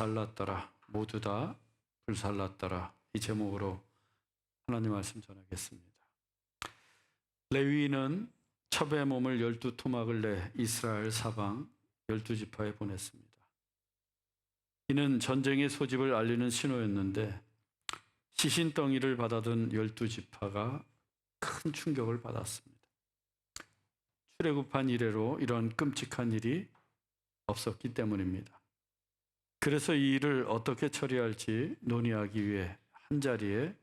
불살랐더라. 모두 다 불살랐더라. 이 제목으로 하나님 말씀 전하겠습니다. 레위인은 첩의 몸을 12토막을 내 이스라엘 사방 12지파에 보냈습니다. 이는 전쟁의 소집을 알리는 신호였는데 시신덩이를 받아든 12지파가 큰 충격을 받았습니다. 출애굽한 이래로 이런 끔찍한 일이 없었기 때문입니다. 그래서 이 일을 어떻게 처리할지 논의하기 위해 한자리에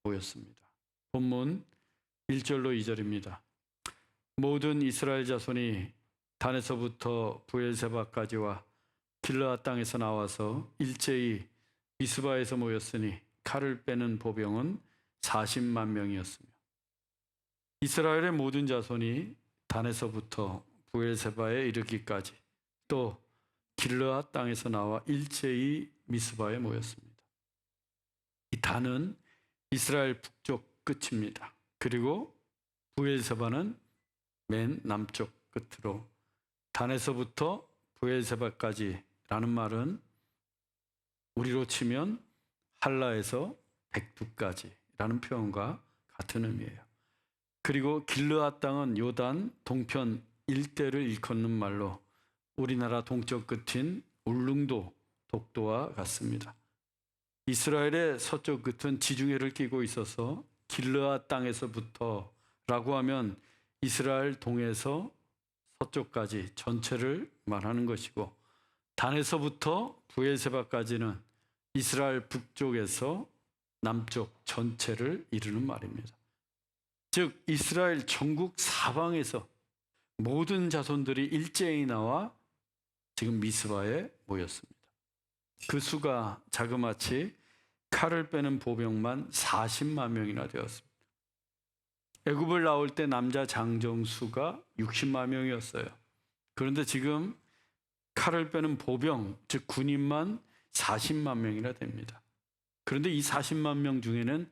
모였습니다. 본문 1절로 2절입니다. 모든 이스라엘 자손이 단에서부터 부엘세바까지와 길르앗 땅에서 나와서 일제히 미스바에서 모였으니 칼을 빼는 보병은 40만 명이었으며 이스라엘의 모든 자손이 단에서부터 부엘세바에 이르기까지 또 길르앗 땅에서 나와 일제히 미스바에 모였습니다. 이 단은 이스라엘 북쪽 끝입니다. 그리고 부엘세바는 맨 남쪽 끝으로 단에서부터 부엘세바까지라는 말은 우리로 치면 할라에서 백두까지라는 표현과 같은 의미예요. 그리고 길르앗 땅은 요단 동편 일대를 일컫는 말로 우리나라 동쪽 끝인 울릉도 독도와 같습니다. 이스라엘의 서쪽 끝은 지중해를 끼고 있어서 길르앗 땅에서부터 라고 하면 이스라엘 동에서 서쪽까지 전체를 말하는 것이고 단에서부터 부엘세바까지는 이스라엘 북쪽에서 남쪽 전체를 이루는 말입니다. 즉 이스라엘 전국 사방에서 모든 자손들이 일제히 나와 지금 미스바에 모였습니다. 그 수가 자그마치 칼을 빼는 보병만 40만 명이나 되었습니다. 애굽을 나올 때 남자 장정 수가 60만 명이었어요. 그런데 지금 칼을 빼는 보병, 즉 군인만 40만 명이나 됩니다. 그런데 이 40만 명 중에는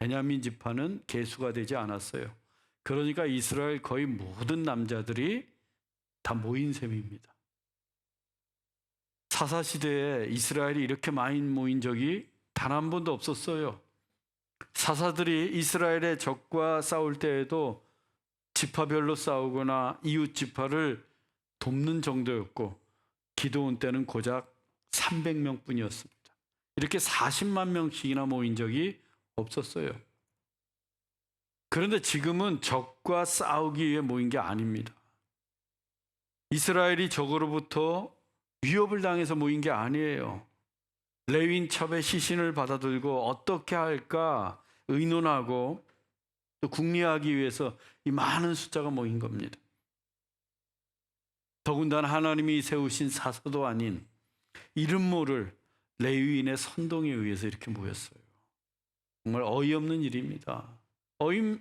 베냐민 지파는 계수가 되지 않았어요. 그러니까 이스라엘 거의 모든 남자들이 다 모인 셈입니다. 사사시대에 이스라엘이 이렇게 많이 모인 적이 단 한 번도 없었어요. 사사들이 이스라엘의 적과 싸울 때에도 지파별로 싸우거나 이웃 지파를 돕는 정도였고 기드온 때는 고작 300명 뿐이었습니다. 이렇게 40만 명씩이나 모인 적이 없었어요. 그런데 지금은 적과 싸우기 위해 모인 게 아닙니다. 이스라엘이 적으로부터 위협을 당해서 모인 게 아니에요. 레위인 첩의 시신을 받아들고 어떻게 할까 의논하고 또 궁리하기 위해서 이 많은 숫자가 모인 겁니다. 더군다나 하나님이 세우신 사서도 아닌 이름 모를 레위인의 선동에 의해서 이렇게 모였어요. 정말 어이없는 일입니다.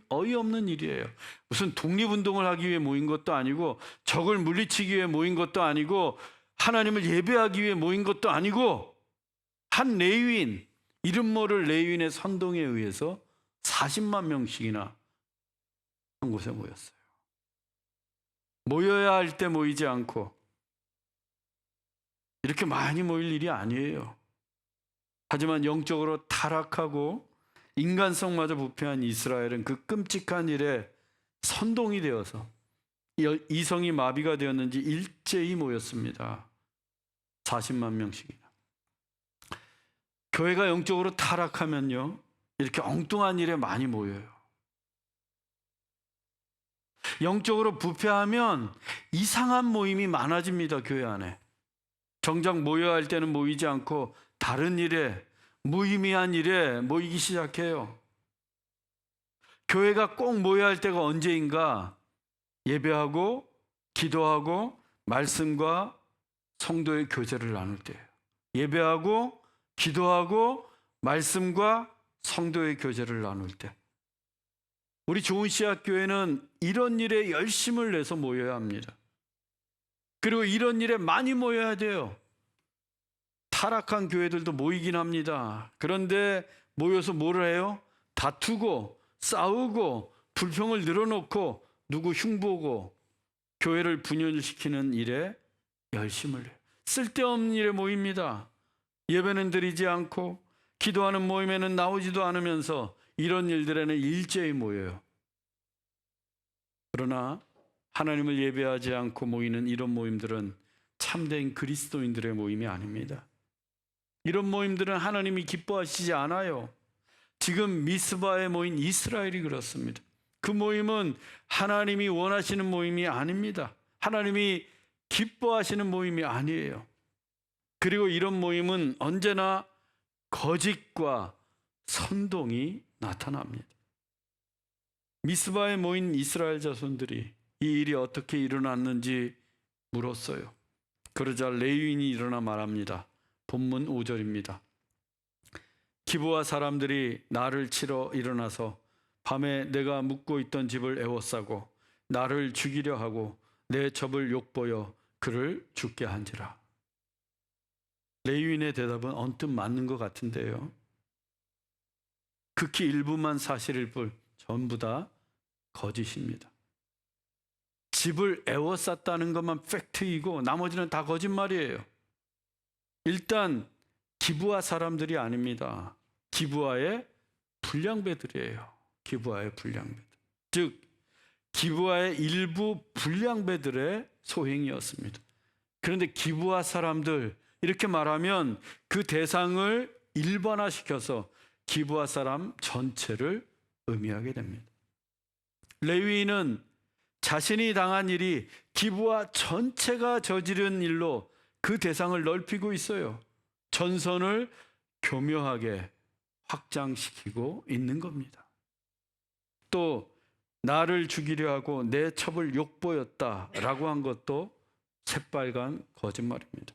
어이없는 일이에요. 무슨 독립운동을 하기 위해 모인 것도 아니고 적을 물리치기 위해 모인 것도 아니고 하나님을 예배하기 위해 모인 것도 아니고 한 레위인, 이름 모를 레위인의 선동에 의해서 40만 명씩이나 한 곳에 모였어요. 모여야 할 때 모이지 않고 이렇게 많이 모일 일이 아니에요. 하지만 영적으로 타락하고 인간성마저 부패한 이스라엘은 그 끔찍한 일에 선동이 되어서 이성이 마비가 되었는지 일제히 모였습니다. 40만 명씩이나. 교회가 영적으로 타락하면요 이렇게 엉뚱한 일에 많이 모여요. 영적으로 부패하면 이상한 모임이 많아집니다. 교회 안에. 정작 모여야 할 때는 모이지 않고 다른 일에, 무의미한 일에 모이기 시작해요. 교회가 꼭 모여야 할 때가 언제인가? 예배하고 기도하고 말씀과 성도의 교제를 나눌 때예요. 예배하고 기도하고 말씀과 성도의 교제를 나눌 때. 우리 좋은 씨앗 교회는 이런 일에 열심을 내서 모여야 합니다. 그리고 이런 일에 많이 모여야 돼요. 타락한 교회들도 모이긴 합니다. 그런데 모여서 뭐를 해요? 다투고 싸우고 불평을 늘어놓고 누구 흉보고 교회를 분열시키는 일에 열심을 해요. 쓸데없는 일에 모입니다. 예배는 드리지 않고 기도하는 모임에는 나오지도 않으면서 이런 일들에는 일제히 모여요. 그러나 하나님을 예배하지 않고 모이는 이런 모임들은 참된 그리스도인들의 모임이 아닙니다. 이런 모임들은 하나님이 기뻐하시지 않아요. 지금 미스바에 모인 이스라엘이 그렇습니다. 그 모임은 하나님이 원하시는 모임이 아닙니다. 하나님이 기뻐하시는 모임이 아니에요. 그리고 이런 모임은 언제나 거짓과 선동이 나타납니다. 미스바에 모인 이스라엘 자손들이 이 일이 어떻게 일어났는지 물었어요. 그러자 레위인이 일어나 말합니다. 본문 5절입니다. 기브아 사람들이 나를 치러 일어나서 밤에 내가 묵고 있던 집을 에워싸고 나를 죽이려 하고 내 첩을 욕보여 그를 죽게 한지라. 레위인의 대답은 언뜻 맞는 것 같은데요. 극히 일부만 사실일 뿐 전부 다 거짓입니다. 집을 에워쌌다는 것만 팩트이고 나머지는 다 거짓말이에요. 일단 기브아 사람들이 아닙니다. 기브아의 불량배들이에요. 기브아의 불량배들. 즉 기브아의 일부 불량배들의 소행이었습니다. 그런데 기브아 사람들 이렇게 말하면 그 대상을 일반화시켜서 기브아 사람 전체를 의미하게 됩니다. 레위인은 자신이 당한 일이 기브아 전체가 저지른 일로 그 대상을 넓히고 있어요. 전선을 교묘하게 확장시키고 있는 겁니다. 또 나를 죽이려 하고 내 첩을 욕보였다라고 한 것도 새빨간 거짓말입니다.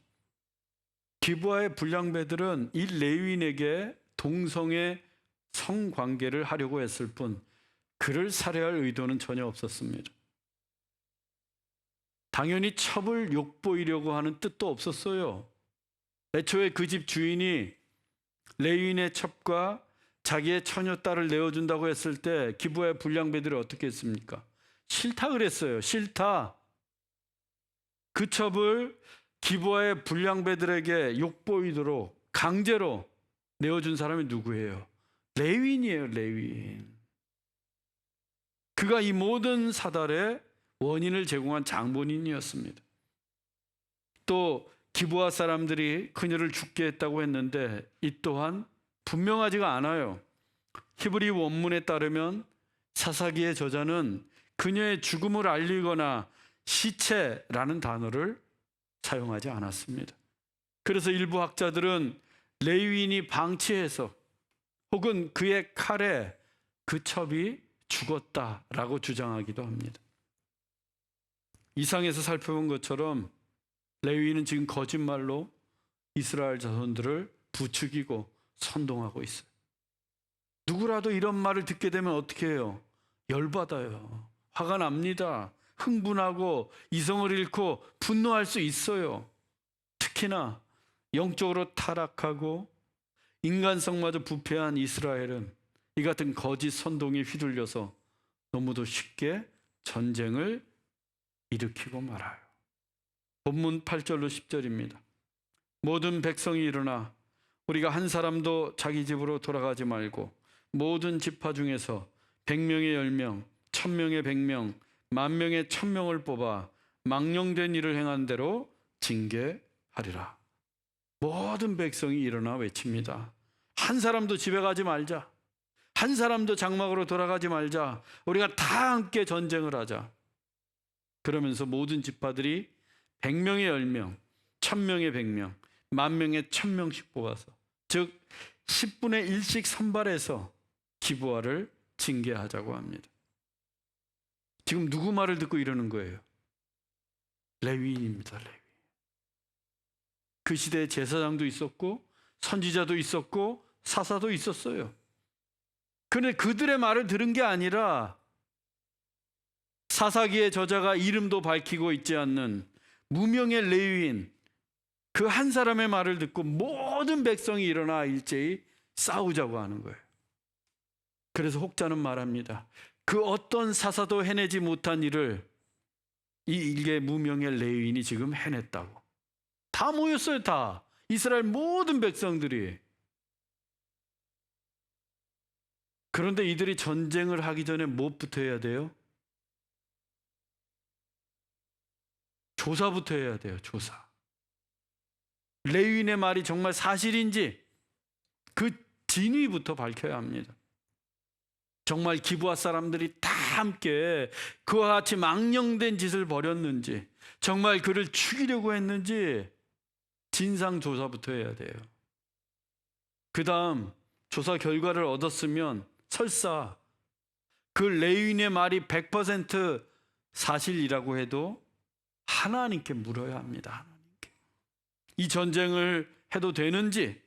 기브아의 불량배들은 이 레위인에게 동성애 성관계를 하려고 했을 뿐 그를 살해할 의도는 전혀 없었습니다. 당연히 첩을 욕보이려고 하는 뜻도 없었어요. 애초에 그 집 주인이 레위인의 첩과 자기의 처녀 딸을 내어준다고 했을 때 기브아의 불량배들이 어떻게 했습니까? 싫다 그랬어요. 싫다. 그 첩을 기브아의 불량배들에게 욕보이도록 강제로 내어준 사람이 누구예요? 레위인이에요. 레위인. 그가 이 모든 사달의 원인을 제공한 장본인이었습니다. 또 기브아 사람들이 그녀를 죽게 했다고 했는데 이 또한 분명하지가 않아요. 히브리 원문에 따르면 사사기의 저자는 그녀의 죽음을 알리거나 시체라는 단어를 사용하지 않았습니다. 그래서 일부 학자들은 레위인이 방치해서 혹은 그의 칼에 그 첩이 죽었다라고 주장하기도 합니다. 이상에서 살펴본 것처럼 레위인은 지금 거짓말로 이스라엘 자손들을 부추기고 선동하고 있어요. 누구라도 이런 말을 듣게 되면 어떻게 해요? 열받아요. 화가 납니다. 흥분하고 이성을 잃고 분노할 수 있어요. 특히나 영적으로 타락하고 인간성마저 부패한 이스라엘은 이 같은 거짓 선동에 휘둘려서 너무도 쉽게 전쟁을 일으키고 말아요. 본문 8절로 10절입니다. 모든 백성이 일어나 우리가 한 사람도 자기 집으로 돌아가지 말고 모든 지파 중에서 100명의 10명, 1000명의 100명, 10,000명의 1000명을 뽑아 망령된 일을 행한 대로 징계하리라. 모든 백성이 일어나 외칩니다. 한 사람도 집에 가지 말자. 한 사람도 장막으로 돌아가지 말자. 우리가 다 함께 전쟁을 하자. 그러면서 모든 지파들이 100명의 10명, 1000명의 100명, 10,000명의 1000명씩 뽑아서 즉 10분의 1씩 선발해서 기브아를 징계하자고 합니다. 지금 누구 말을 듣고 이러는 거예요? 레위인입니다. 레위. 그 시대에 제사장도 있었고 선지자도 있었고 사사도 있었어요. 그런데 그들의 말을 들은 게 아니라 사사기의 저자가 이름도 밝히고 있지 않는 무명의 레위인 그 한 사람의 말을 듣고 모든 백성이 일어나 일제히 싸우자고 하는 거예요. 그래서 혹자는 말합니다. 그 어떤 사사도 해내지 못한 일을 이 일개 무명의 레위인이 지금 해냈다고. 다 모였어요. 다. 이스라엘 모든 백성들이. 그런데 이들이 전쟁을 하기 전에 무엇부터 해야 돼요? 조사부터 해야 돼요. 조사. 레위인의 말이 정말 사실인지 그 진위부터 밝혀야 합니다. 정말 기브아 사람들이 다 함께 그와 같이 망령된 짓을 벌였는지, 정말 그를 죽이려고 했는지 진상 조사부터 해야 돼요. 그 다음 조사 결과를 얻었으면 설사 그 레위인의 말이 100% 사실이라고 해도 하나님께 물어야 합니다. 하나님께. 이 전쟁을 해도 되는지,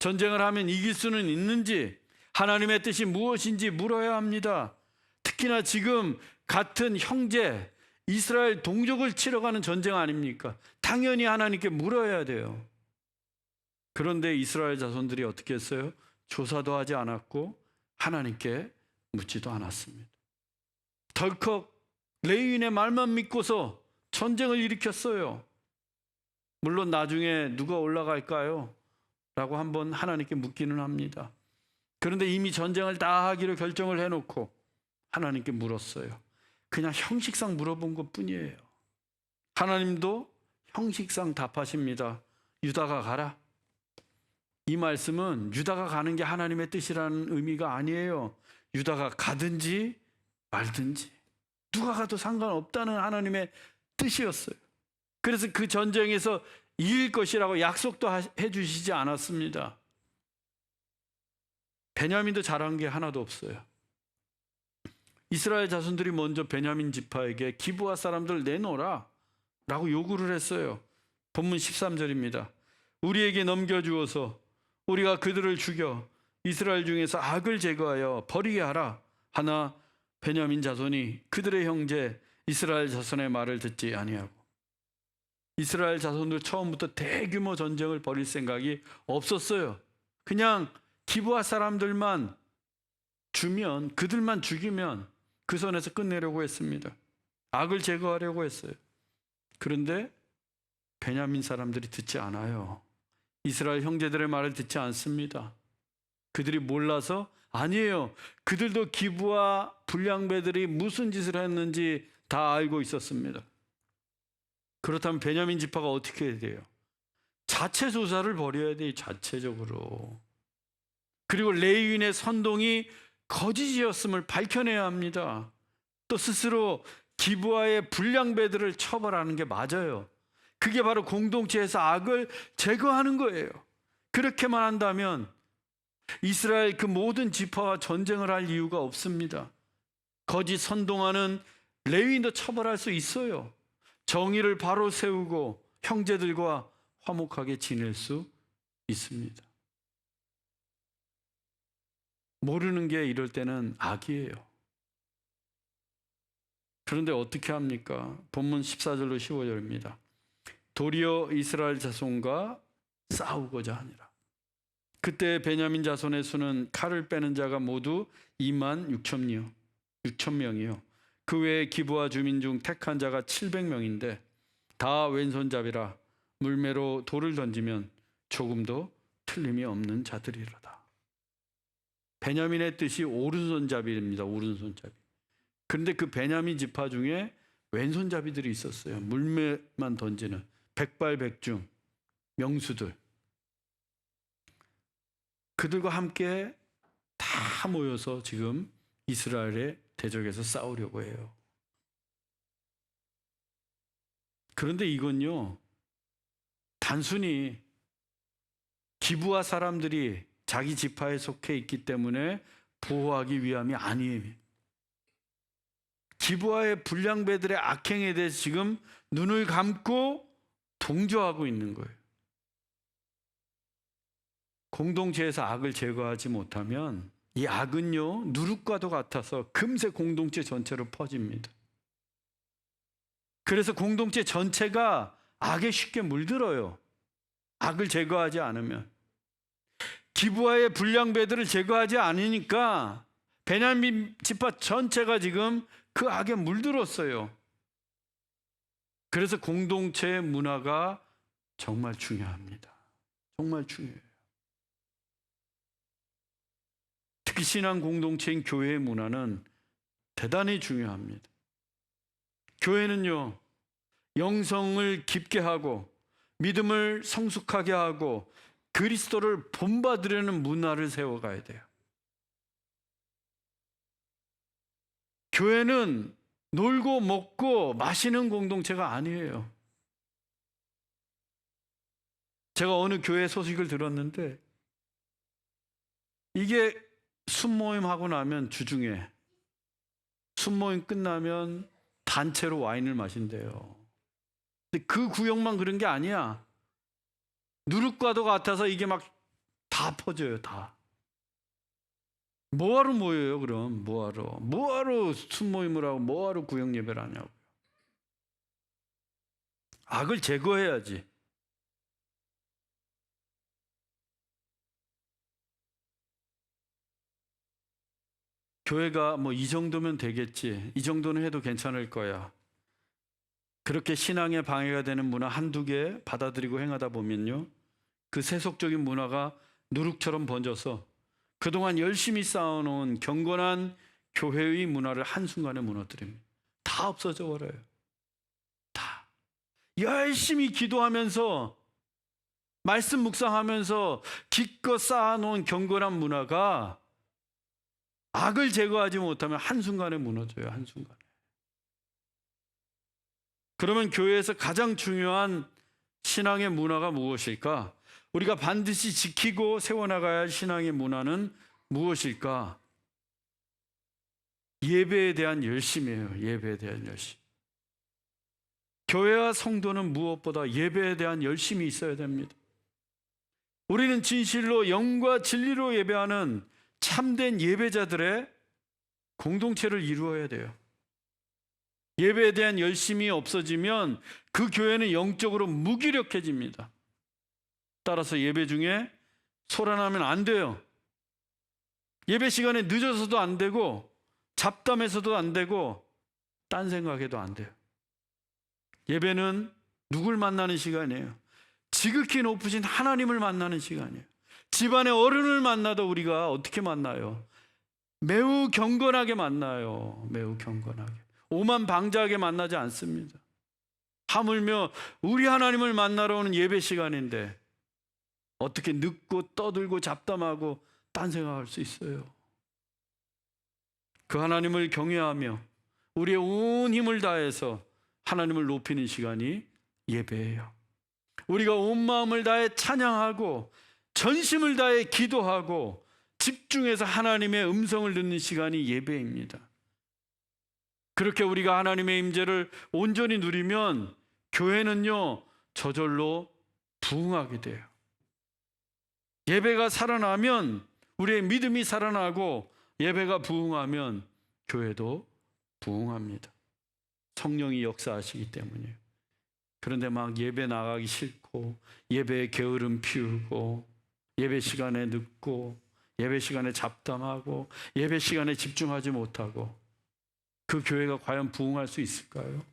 전쟁을 하면 이길 수는 있는지, 하나님의 뜻이 무엇인지 물어야 합니다. 특히나 지금 같은 형제 이스라엘 동족을 치러가는 전쟁 아닙니까? 당연히 하나님께 물어야 돼요. 그런데 이스라엘 자손들이 어떻게 했어요? 조사도 하지 않았고 하나님께 묻지도 않았습니다. 덜컥 레위인의 말만 믿고서 전쟁을 일으켰어요. 물론 나중에 누가 올라갈까요? 라고 한번 하나님께 묻기는 합니다. 그런데 이미 전쟁을 다 하기로 결정을 해놓고 하나님께 물었어요. 그냥 형식상 물어본 것뿐이에요. 하나님도 형식상 답하십니다. 유다가 가라. 이 말씀은 유다가 가는 게 하나님의 뜻이라는 의미가 아니에요. 유다가 가든지 말든지 누가 가도 상관없다는 하나님의 뜻이었어요. 그래서 그 전쟁에서 이길 것이라고 약속도 해주시지 않았습니다. 베냐민도 잘한 게 하나도 없어요. 이스라엘 자손들이 먼저 베냐민 지파에게 기브아 사람들 내놓으라 라고 요구를 했어요. 본문 13절입니다. 우리에게 넘겨주어서 우리가 그들을 죽여 이스라엘 중에서 악을 제거하여 버리게 하라 하나 베냐민 자손이 그들의 형제 이스라엘 자손의 말을 듣지 아니하고. 이스라엘 자손들 처음부터 대규모 전쟁을 벌일 생각이 없었어요. 그냥 기브아 사람들만 주면, 그들만 죽이면 그 선에서 끝내려고 했습니다. 악을 제거하려고 했어요. 그런데 베냐민 사람들이 듣지 않아요. 이스라엘 형제들의 말을 듣지 않습니다. 그들이 몰라서? 아니에요. 그들도 기브아 불량배들이 무슨 짓을 했는지 다 알고 있었습니다. 그렇다면 베냐민 지파가 어떻게 해야 돼요? 자체 조사를 벌여야 돼요. 자체적으로. 그리고 레위인의 선동이 거짓이었음을 밝혀내야 합니다. 또 스스로 기브아의 불량배들을 처벌하는 게 맞아요. 그게 바로 공동체에서 악을 제거하는 거예요. 그렇게만 한다면 이스라엘 그 모든 지파와 전쟁을 할 이유가 없습니다. 거짓 선동하는 레위인도 처벌할 수 있어요. 정의를 바로 세우고 형제들과 화목하게 지낼 수 있습니다. 모르는 게 이럴 때는 악이에요. 그런데 어떻게 합니까? 본문 14절로 15절입니다. 도리어 이스라엘 자손과 싸우고자 하니라. 그때 베냐민 자손의 수는 칼을 빼는 자가 모두 26,000명이요. 그 외에 기브아 주민 중 택한 자가 700명인데 다 왼손잡이라 물매로 돌을 던지면 조금도 틀림이 없는 자들이로다. 베냐민의 뜻이 오른손잡이입니다. 오른손잡이. 그런데 그 베냐민 지파 중에 왼손잡이들이 있었어요. 물매만 던지는 백발백중 명수들. 그들과 함께 다 모여서 지금 이스라엘의 대적에서 싸우려고 해요. 그런데 이건요, 단순히 기브아 사람들이 자기 지파에 속해 있기 때문에 보호하기 위함이 아니에요. 기브아의 불량배들의 악행에 대해서 지금 눈을 감고 동조하고 있는 거예요. 공동체에서 악을 제거하지 못하면 이 악은요, 누룩과도 같아서 금세 공동체 전체로 퍼집니다. 그래서 공동체 전체가 악에 쉽게 물들어요. 악을 제거하지 않으면. 기브아의 불량배들을 제거하지 않으니까 베냐민 지파 전체가 지금 그 악에 물들었어요. 그래서 공동체의 문화가 정말 중요합니다. 정말 중요해요. 특히 신앙 공동체인 교회의 문화는 대단히 중요합니다. 교회는요, 영성을 깊게 하고 믿음을 성숙하게 하고 그리스도를 본받으려는 문화를 세워가야 돼요. 교회는 놀고 먹고 마시는 공동체가 아니에요. 제가 어느 교회 소식을 들었는데 이게 순모임 하고 나면 주중에 순모임 끝나면 단체로 와인을 마신대요. 근데 그 구역만 그런 게 아니야. 누룩과도 같아서 이게 막 다 퍼져요. 다. 뭐하러 모여요 그럼? 뭐하러 순모임을 하고 뭐하러 구역 예배를 하냐고요. 악을 제거해야지. 교회가 뭐 이 정도면 되겠지, 이 정도는 해도 괜찮을 거야, 그렇게 신앙에 방해가 되는 문화 한두 개 받아들이고 행하다 보면요, 그 세속적인 문화가 누룩처럼 번져서 그동안 열심히 쌓아놓은 경건한 교회의 문화를 한순간에 무너뜨립니다. 다 없어져 버려요. 다. 열심히 기도하면서 말씀 묵상하면서 기껏 쌓아놓은 경건한 문화가 악을 제거하지 못하면 한순간에 무너져요. 한순간에. 그러면 교회에서 가장 중요한 신앙의 문화가 무엇일까? 우리가 반드시 지키고 세워나가야 할 신앙의 문화는 무엇일까? 예배에 대한 열심이에요. 예배에 대한 열심. 교회와 성도는 무엇보다 예배에 대한 열심이 있어야 됩니다. 우리는 진실로 영과 진리로 예배하는 참된 예배자들의 공동체를 이루어야 돼요. 예배에 대한 열심이 없어지면 그 교회는 영적으로 무기력해집니다. 따라서 예배 중에 소란하면 안 돼요. 예배 시간에 늦어서도 안 되고 잡담해서도 안 되고 딴 생각해도 안 돼요. 예배는 누굴 만나는 시간이에요? 지극히 높으신 하나님을 만나는 시간이에요. 집안의 어른을 만나도 우리가 어떻게 만나요? 매우 경건하게 만나요. 매우 경건하게. 오만방자하게 만나지 않습니다. 하물며 우리 하나님을 만나러 오는 예배 시간인데 어떻게 늦고 떠들고 잡담하고 딴 생각할 수 있어요? 그 하나님을 경외하며 우리의 온 힘을 다해서 하나님을 높이는 시간이 예배예요. 우리가 온 마음을 다해 찬양하고 전심을 다해 기도하고 집중해서 하나님의 음성을 듣는 시간이 예배입니다. 그렇게 우리가 하나님의 임재를 온전히 누리면 교회는요, 저절로 부흥하게 돼요. 예배가 살아나면 우리의 믿음이 살아나고 예배가 부흥하면 교회도 부흥합니다. 성령이 역사하시기 때문이에요. 그런데 막 예배 나가기 싫고 예배에 게으름 피우고 예배 시간에 늦고 예배 시간에 잡담하고 예배 시간에 집중하지 못하고 그 교회가 과연 부흥할 수 있을까요?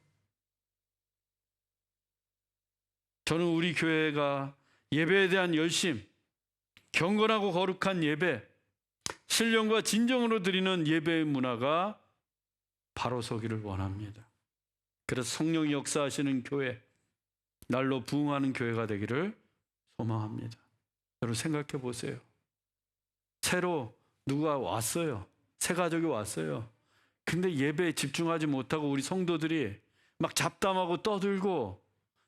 저는 우리 교회가 예배에 대한 열심, 경건하고 거룩한 예배, 신령과 진정으로 드리는 예배의 문화가 바로 서기를 원합니다. 그래서 성령이 역사하시는 교회, 날로 부흥하는 교회가 되기를 소망합니다. 여러분 생각해 보세요. 새로 누가 왔어요. 새 가족이 왔어요. 근데 예배에 집중하지 못하고 우리 성도들이 막 잡담하고 떠들고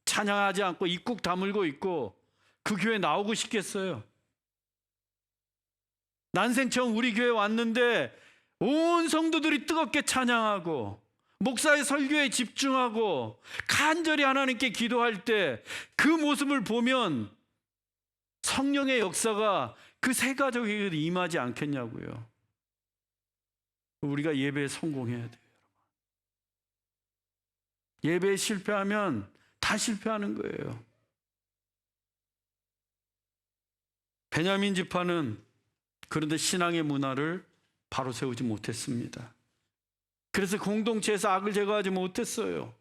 찬양하지 않고 입국 다물고 있고 그 교회 나오고 싶겠어요? 난생 처음 우리 교회 왔는데 온 성도들이 뜨겁게 찬양하고 목사의 설교에 집중하고 간절히 하나님께 기도할 때 그 모습을 보면 성령의 역사가 그 새 가족에게 임하지 않겠냐고요. 우리가 예배에 성공해야 돼요. 예배에 실패하면 다 실패하는 거예요. 베냐민 지파는 그런데 신앙의 문화를 바로 세우지 못했습니다. 그래서 공동체에서 악을 제거하지 못했어요.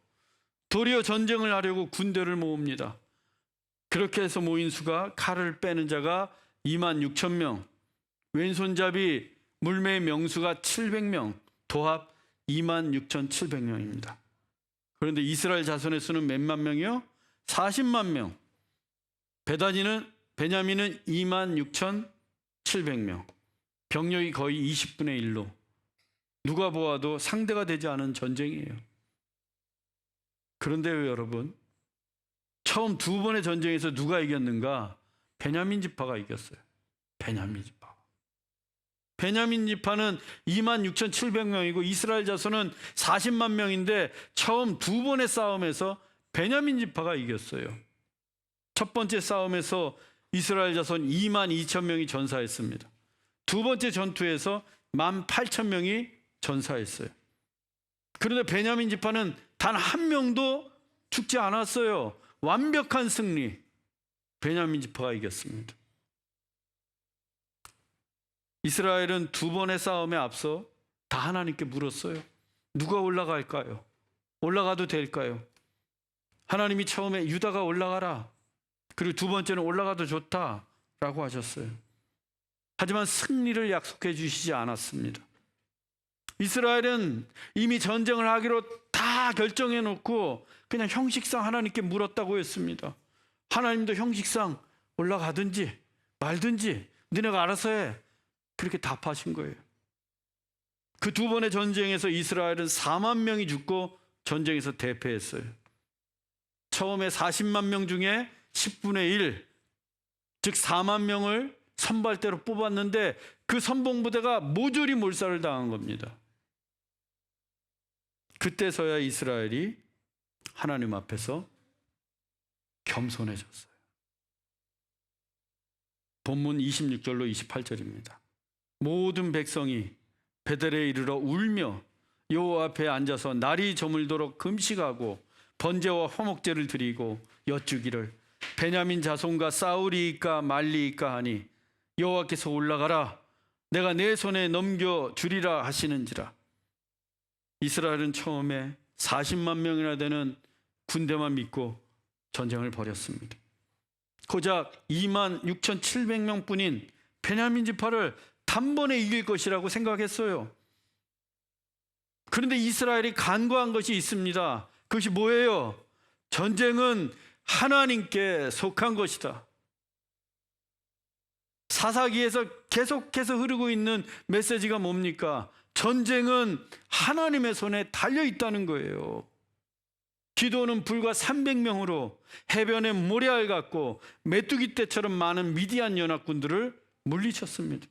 도리어 전쟁을 하려고 군대를 모읍니다. 그렇게 해서 모인 수가 칼을 빼는 자가 26,000명, 왼손잡이 물매의 명수가 700명, 도합 26,700명입니다. 그런데 이스라엘 자손의 수는 몇만 명이요? 40만 명. 베냐민은 26,700명. 병력이 거의 20분의 1로 누가 보아도 상대가 되지 않은 전쟁이에요. 그런데요, 여러분, 처음 두 번의 전쟁에서 누가 이겼는가? 베냐민 지파가 이겼어요. 베냐민 지파. 베냐민 지파는 26,700명이고 이스라엘 자손은 40만 명인데 처음 두 번의 싸움에서 베냐민 지파가 이겼어요. 첫 번째 싸움에서 이스라엘 자손 22,000명이 전사했습니다. 두 번째 전투에서 18,000명이 전사했어요. 그런데 베냐민 지파는 단 한 명도 죽지 않았어요. 완벽한 승리. 베냐민 지파가 이겼습니다. 이스라엘은 두 번의 싸움에 앞서 다 하나님께 물었어요. 누가 올라갈까요? 올라가도 될까요? 하나님이 처음에 유다가 올라가라. 그리고 두 번째는 올라가도 좋다라고 하셨어요. 하지만 승리를 약속해 주시지 않았습니다. 이스라엘은 이미 전쟁을 하기로 다 결정해 놓고 그냥 형식상 하나님께 물었다고 했습니다. 하나님도 형식상 올라가든지 말든지 너네가 알아서 해. 그렇게 답하신 거예요. 그 두 번의 전쟁에서 이스라엘은 4만 명이 죽고 전쟁에서 대패했어요. 처음에 40만 명 중에 10분의 1, 즉 4만 명을 선발대로 뽑았는데 그 선봉부대가 모조리 몰살을 당한 겁니다. 그때서야 이스라엘이 하나님 앞에서 겸손해졌어요. 본문 26절로 28절입니다. 모든 백성이 베델에 이르러 울며 여호와 앞에 앉아서 날이 저물도록 금식하고 번제와 화목제를 드리고 여쭈기를 베냐민 자손과 싸우리이까 말리이까 하니 여호와께서 올라가라 내가 내 손에 넘겨주리라 하시는지라. 이스라엘은 처음에 40만 명이나 되는 군대만 믿고 전쟁을 벌였습니다. 고작 26,700명 뿐인 베냐민 지파를 단번에 이길 것이라고 생각했어요. 그런데 이스라엘이 간과한 것이 있습니다. 그것이 뭐예요? 전쟁은 하나님께 속한 것이다. 사사기에서 계속해서 흐르고 있는 메시지가 뭡니까? 전쟁은 하나님의 손에 달려 있다는 거예요. 기도는 불과 300명으로 해변에 모래알 같고 메뚜기 떼처럼 많은 미디안 연합군들을 물리쳤습니다.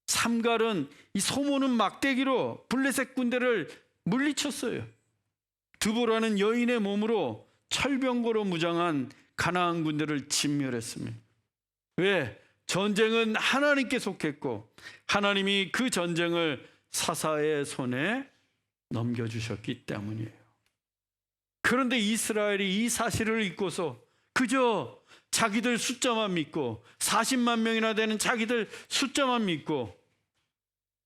삼갈은 이 소모는 막대기로 블레셋 군대를 물리쳤어요. 드보라는 여인의 몸으로 철병거로 무장한 가나안 군대를 진멸했습니다. 왜? 전쟁은 하나님께 속했고 하나님이 그 전쟁을 사사의 손에 넘겨주셨기 때문이에요. 그런데 이스라엘이 이 사실을 잊고서 그저 자기들 숫자만 믿고 40만 명이나 되는 자기들 숫자만 믿고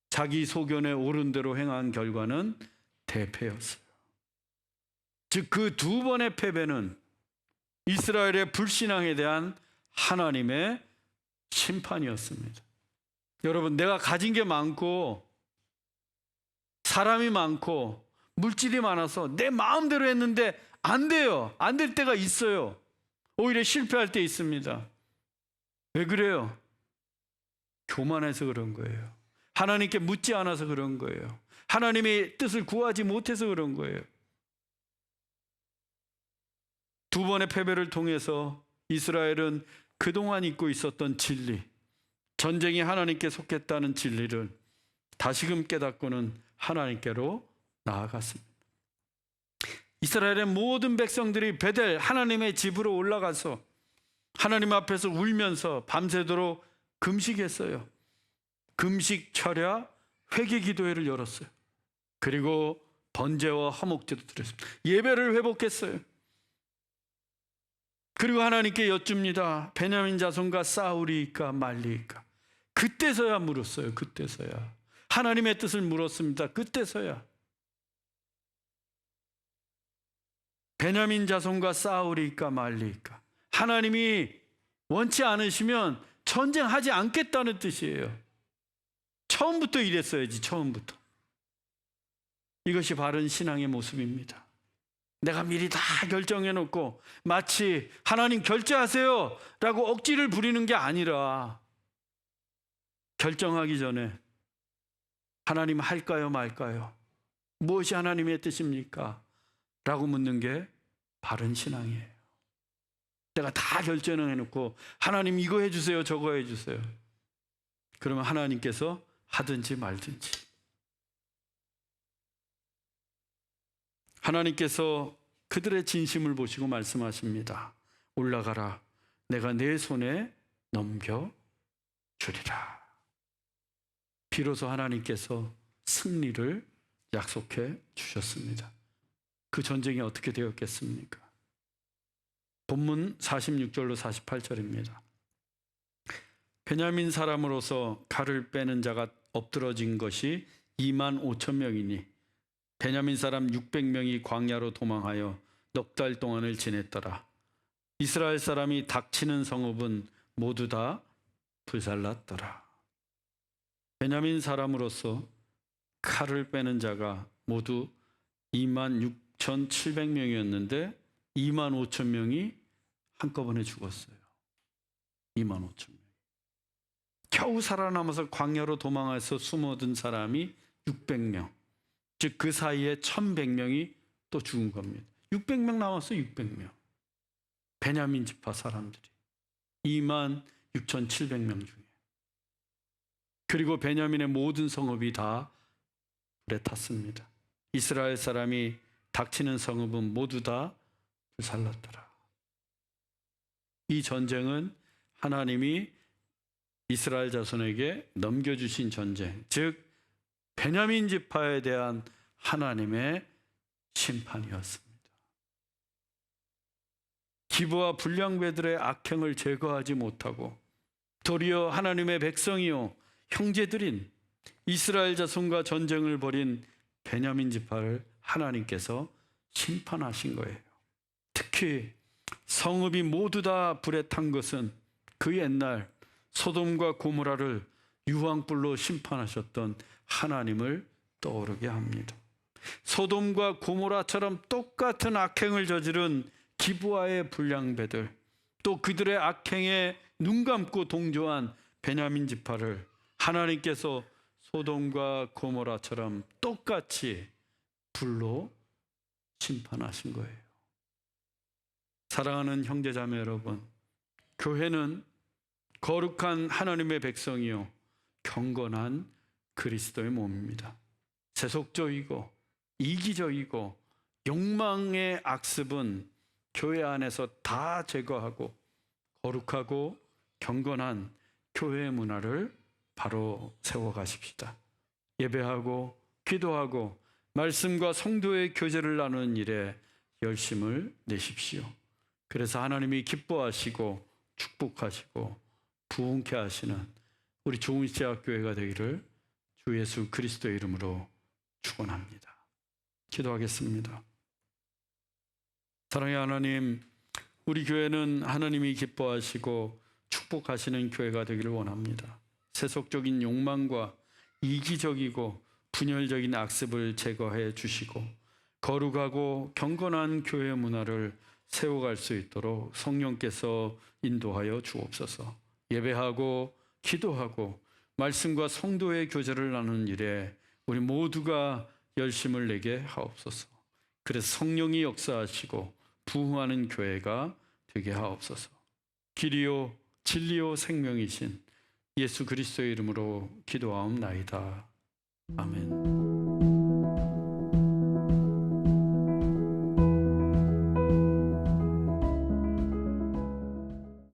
자기 소견에 옳은 대로 행한 결과는 대패였어요. 즉 그 두 번의 패배는 이스라엘의 불신앙에 대한 하나님의 심판이었습니다. 여러분, 내가 가진 게 많고 사람이 많고 물질이 많아서 내 마음대로 했는데 안 돼요. 안 될 때가 있어요. 오히려 실패할 때 있습니다. 왜 그래요? 교만해서 그런 거예요. 하나님께 묻지 않아서 그런 거예요. 하나님의 뜻을 구하지 못해서 그런 거예요. 두 번의 패배를 통해서 이스라엘은 그동안 잊고 있었던 진리, 전쟁이 하나님께 속했다는 진리를 다시금 깨닫고는 하나님께로 나아갔습니다. 이스라엘의 모든 백성들이 베델 하나님의 집으로 올라가서 하나님 앞에서 울면서 밤새도록 금식했어요. 금식, 철야, 회개 기도회를 열었어요. 그리고 번제와 화목제도 드렸습니다. 예배를 회복했어요. 그리고 하나님께 여쭙니다. 베냐민 자손과 싸우리이까 말리이까. 그때서야 물었어요. 그때서야 하나님의 뜻을 물었습니다. 그때서야 베냐민 자손과 싸우리이까 말리이까. 하나님이 원치 않으시면 전쟁하지 않겠다는 뜻이에요. 처음부터 이랬어야지, 처음부터. 이것이 바른 신앙의 모습입니다. 내가 미리 다 결정해놓고 마치 하나님 결제하세요 라고 억지를 부리는 게 아니라, 결정하기 전에 하나님 할까요 말까요? 무엇이 하나님의 뜻입니까? 라고 묻는 게 바른 신앙이에요. 내가 다 결정을 해놓고 하나님 이거 해주세요 저거 해주세요, 그러면 하나님께서 하든지 말든지. 하나님께서 그들의 진심을 보시고 말씀하십니다. 올라가라, 내가 내 손에 넘겨주리라. 비로소 하나님께서 승리를 약속해 주셨습니다. 그 전쟁이 어떻게 되었겠습니까? 본문 46절로 48절입니다. 베냐민 사람으로서 칼을 빼는 자가 엎드러진 것이 2만 5천 명이니 베냐민 사람 600명이 광야로 도망하여 넉 달 동안을 지냈더라. 이스라엘 사람이 닥치는 성읍은 모두 다 불살랐더라. 베냐민 사람으로서 칼을 빼는 자가 모두 2만 6,700명이었는데 2만 5천 명이 한꺼번에 죽었어요. 2만 5천 명. 겨우 살아남아서 광야로 도망해서 숨어든 사람이 600명. 즉 그 사이에 1,100명이 또 죽은 겁니다. 600명 남았어, 600명. 베냐민 지파 사람들이 2만 6,700명 중에. 그리고 베냐민의 모든 성읍이 다 불에 탔습니다. 이스라엘 사람이 닥치는 성읍은 모두 다 불살랐더라. 이 전쟁은 하나님이 이스라엘 자손에게 넘겨주신 전쟁, 즉 베냐민 지파에 대한 하나님의 심판이었습니다. 기브와 불량배들의 악행을 제거하지 못하고 도리어 하나님의 백성이요 형제들인 이스라엘 자손과 전쟁을 벌인 베냐민 지파를 하나님께서 심판하신 거예요. 특히 성읍이 모두 다 불에 탄 것은 그 옛날 소돔과 고모라를 유황불로 심판하셨던 하나님을 떠오르게 합니다. 소돔과 고모라처럼 똑같은 악행을 저지른 기브아의 불량배들, 또 그들의 악행에 눈 감고 동조한 베냐민 지파를 하나님께서 소돔과 고모라처럼 똑같이 불로 심판하신 거예요. 사랑하는 형제자매 여러분, 교회는 거룩한 하나님의 백성이요 경건한 그리스도의 몸입니다. 세속적이고 이기적이고 욕망의 악습은 교회 안에서 다 제거하고 거룩하고 경건한 교회의 문화를 바로 세워가십시다. 예배하고 기도하고 말씀과 성도의 교제를 나누는 일에 열심을 내십시오. 그래서 하나님이 기뻐하시고 축복하시고 부흥케 하시는 우리 조은시대학교회가 되기를 주 예수 그리스도의 이름으로 축원합니다. 기도하겠습니다. 사랑의 하나님, 우리 교회는 하나님이 기뻐하시고 축복하시는 교회가 되기를 원합니다. 세속적인 욕망과 이기적이고 분열적인 악습을 제거해 주시고 거룩하고 경건한 교회 문화를 세워갈 수 있도록 성령께서 인도하여 주옵소서. 예배하고 기도하고 말씀과 성도의 교제를 나누는 일에 우리 모두가 열심을 내게 하옵소서. 그래서 성령이 역사하시고 부흥하는 교회가 되게 하옵소서. 길이요 진리요 생명이신 예수 그리스도의 이름으로 기도하옵나이다. 아멘.